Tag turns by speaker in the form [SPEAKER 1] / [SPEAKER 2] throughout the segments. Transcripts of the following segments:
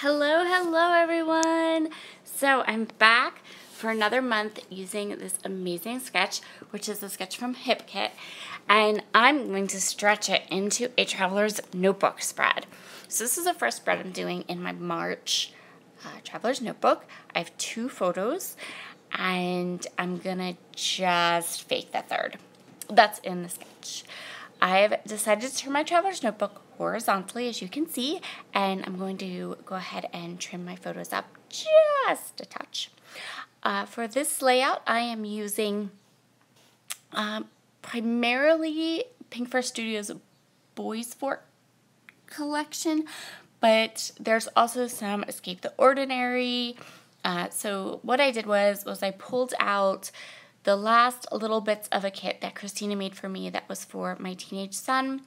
[SPEAKER 1] Hello everyone! So I'm back for another month using this amazing sketch, which is a sketch from Hip Kit, and I'm going to stretch it into a traveler's notebook spread. So this is the first spread I'm doing in my March traveler's notebook. I have 2 photos, and I'm gonna just fake the third. That's in the sketch. I've decided to turn my traveler's notebook horizontally, as you can see, and I'm going to go ahead and trim my photos up just a touch. For this layout, I am using primarily Pink Fur Studios Boys Fort collection, but there's also some Escape the Ordinary. So what I did was I pulled out the last little bits of a kit that Christina made for me that was for my teenage son,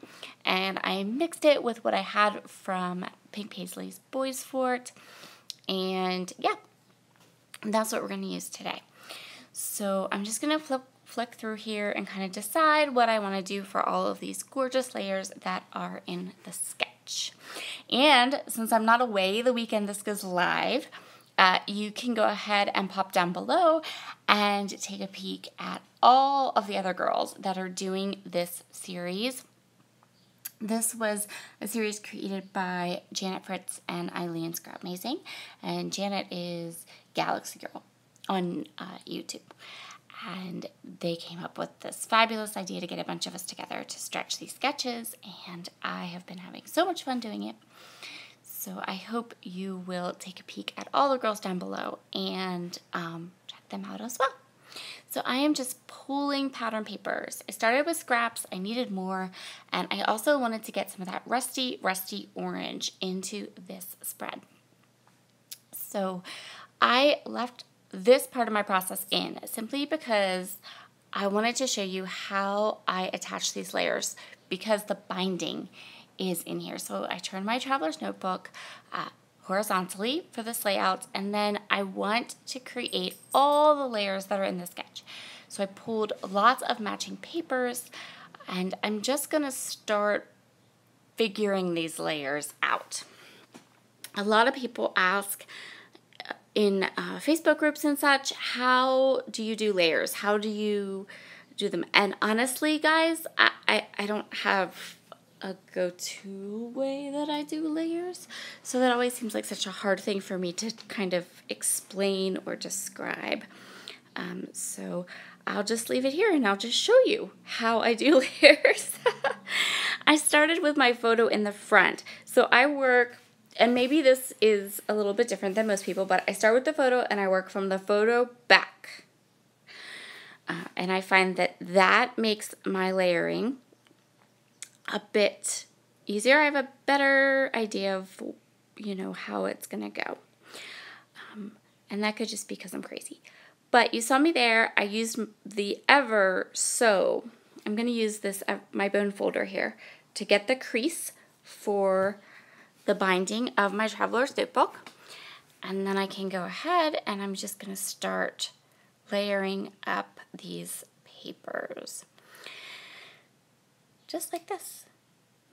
[SPEAKER 1] and I mixed it with what I had from Pink Paisley's Boys Fort, and yeah, that's what we're going to use today. So I'm just going to flick through here and kind of decide what I want to do for all of these gorgeous layers that are in the sketch. And since I'm not away the weekend this goes live, you can go ahead and pop down below and take a peek at all of the other girls that are doing this series. This was a series created by Janet Fritz and Eileen Scrapmazing, and Janet is Galaxy Girl on YouTube. And they came up with this fabulous idea to get a bunch of us together to stretch these sketches, and I have been having so much fun doing it. So I hope you will take a peek at all the girls down below and check them out as well. So I am just pulling pattern papers. I started with scraps, I needed more, and I also wanted to get some of that rusty orange into this spread. So I left this part of my process in simply because I wanted to show you how I attach these layers, because the binding is in here. So I turned my traveler's notebook horizontally for this layout, and then I want to create all the layers that are in the sketch. So I pulled lots of matching papers, and I'm just gonna start figuring these layers out. A lot of people ask in Facebook groups and such, how do you do layers? How do you do them? And honestly, guys, I don't have a go-to way that I do layers, so that always seems like such a hard thing for me to kind of explain or describe. So I'll just leave it here and I'll just show you how I do layers. I started with my photo in the front, so I work, and maybe this is a little bit different than most people, but I start with the photo and I work from the photo back. And I find that that makes my layering a bit easier. I have a better idea of, you know, how it's gonna go. And that could just be because I'm crazy. But you saw me there. I used the so I'm gonna use this, my bone folder here, to get the crease for the binding of my traveler's notebook. And then I can go ahead and I'm just gonna start layering up these papers. Just like this.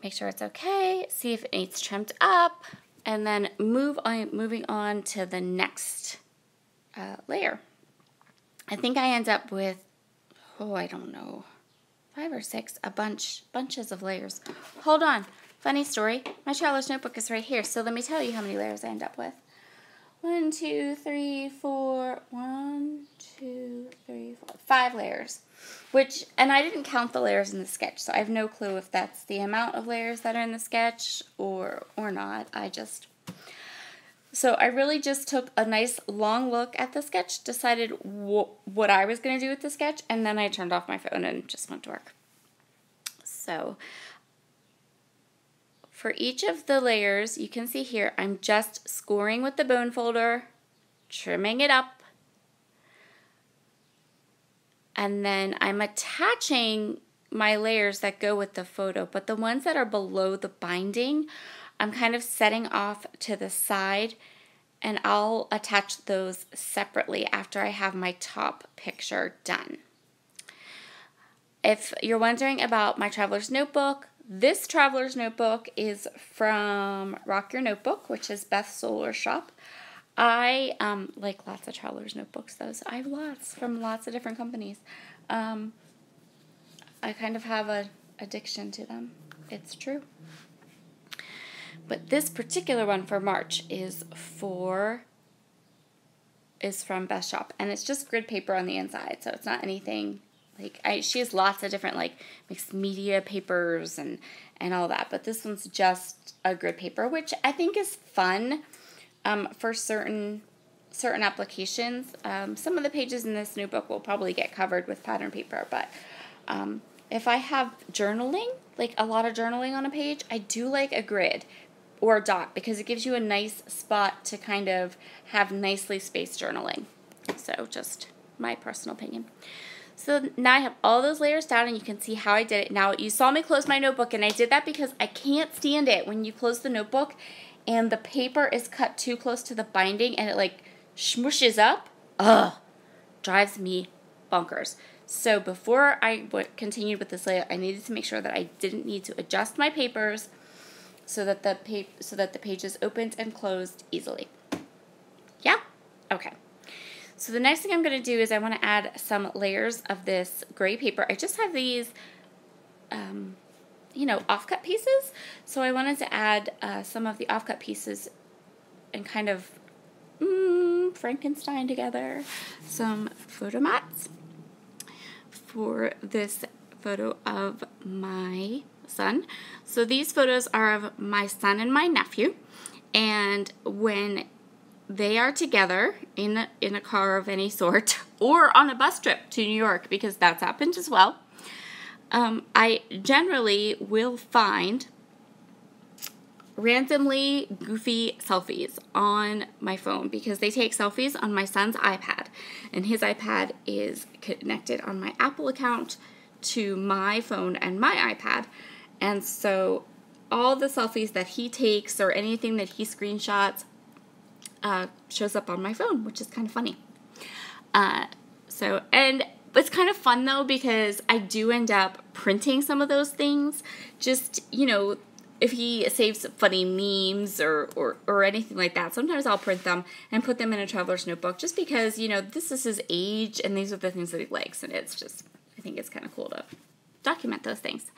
[SPEAKER 1] Make sure it's okay, see if it needs trimmed up, and then moving on to the next layer. I think I end up with, I don't know, 5 or 6, bunches of layers. Hold on, funny story. My traveler's notebook is right here, so let me tell you how many layers I end up with. 1, 2, 3, 4, 5 layers. And I didn't count the layers in the sketch, so I have no clue if that's the amount of layers that are in the sketch or not. So I really just took a nice long look at the sketch, decided what I was going to do with the sketch, and then I turned off my phone and just went to work. So for each of the layers, you can see here, I'm just scoring with the bone folder, trimming it up, and then I'm attaching my layers that go with the photo, but the ones that are below the binding, I'm kind of setting off to the side, and I'll attach those separately after I have my top picture done. If you're wondering about my traveler's notebook, This traveler's notebook is from Rock Your Notebook, which is Beth's Solar Shop. I like lots of traveler's notebooks, though, so I have lots from lots of different companies. I kind of have a addiction to them. It's true. But this particular one for March is from Beth's shop, and it's just grid paper on the inside, so it's not anything like she has lots of different like mixed media papers and all that, but this one's just a grid paper, which I think is fun for certain applications. Some of the pages in this notebook will probably get covered with pattern paper, but if I have journaling, like a lot of journaling on a page, I do like a grid or a dot because it gives you a nice spot to kind of have nicely spaced journaling. So just my personal opinion. So now I have all those layers down, and you can see how I did it. Now, you saw me close my notebook, and I did that because I can't stand it when you close the notebook and the paper is cut too close to the binding and it like smooshes up. Ugh, drives me bonkers. So before I continued with this layout, I needed to make sure that I didn't need to adjust my papers so that the pages opened and closed easily. Yeah? Okay. So the next thing I'm going to do is I want to add some layers of this gray paper. I just have these, offcut pieces. So I wanted to add some of the offcut pieces and kind of Frankenstein together some photo mats for this photo of my son. So these photos are of my son and my nephew, and when they are together in a car of any sort or on a bus trip to New York, because that's happened as well, I generally will find randomly goofy selfies on my phone because they take selfies on my son's iPad, and his iPad is connected on my Apple account to my phone and my iPad, and so all the selfies that he takes or anything that he screenshots shows up on my phone, which is kind of funny. And it's kind of fun though because I do end up printing some of those things. Just, if he saves funny memes or anything like that, sometimes I'll print them and put them in a traveler's notebook just because, this is his age and these are the things that he likes, and it's just, I think it's kind of cool to document those things.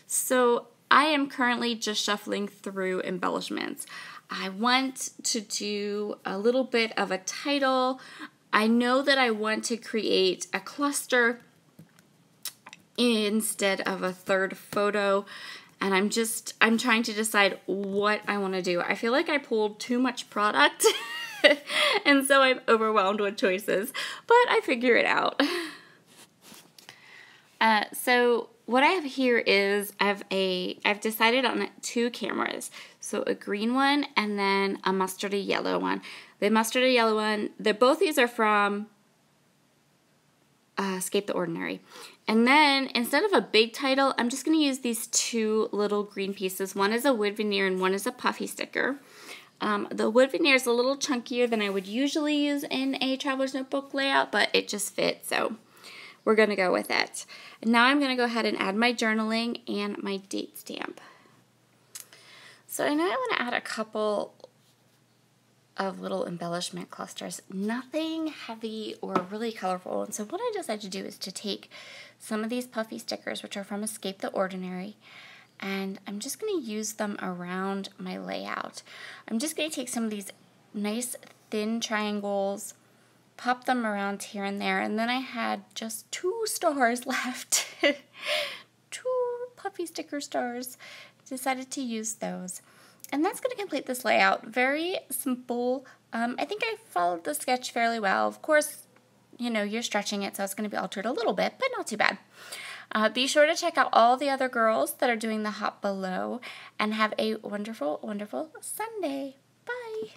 [SPEAKER 1] So I am currently just shuffling through embellishments. I want to do a little bit of a title. I know that I want to create a cluster instead of a third photo, and I'm trying to decide what I want to do. I feel like I pulled too much product, and so I'm overwhelmed with choices, but I figure it out. So what I have here is I've decided on 2 cameras. So a green one and then a mustardy yellow one. The mustardy yellow one, both these are from Escape the Ordinary. And then instead of a big title, I'm just going to use these 2 little green pieces. One is a wood veneer and one is a puffy sticker. The wood veneer is a little chunkier than I would usually use in a traveler's notebook layout, but it just fits, so we're going to go with it. And now I'm going to go ahead and add my journaling and my date stamp. So I know I want to add a couple of little embellishment clusters. Nothing heavy or really colorful. And so what I decided to do is to take some of these puffy stickers, which are from Escape the Ordinary, and I'm just going to use them around my layout. I'm just going to take some of these nice thin triangles, pop them around here and there, and then I had just 2 stars left. 2 puffy sticker stars. Decided to use those. And that's going to complete this layout. Very simple. I think I followed the sketch fairly well. Of course, you're stretching it, so it's going to be altered a little bit, but not too bad. Be sure to check out all the other girls that are doing the hop below, and have a wonderful, wonderful Sunday. Bye.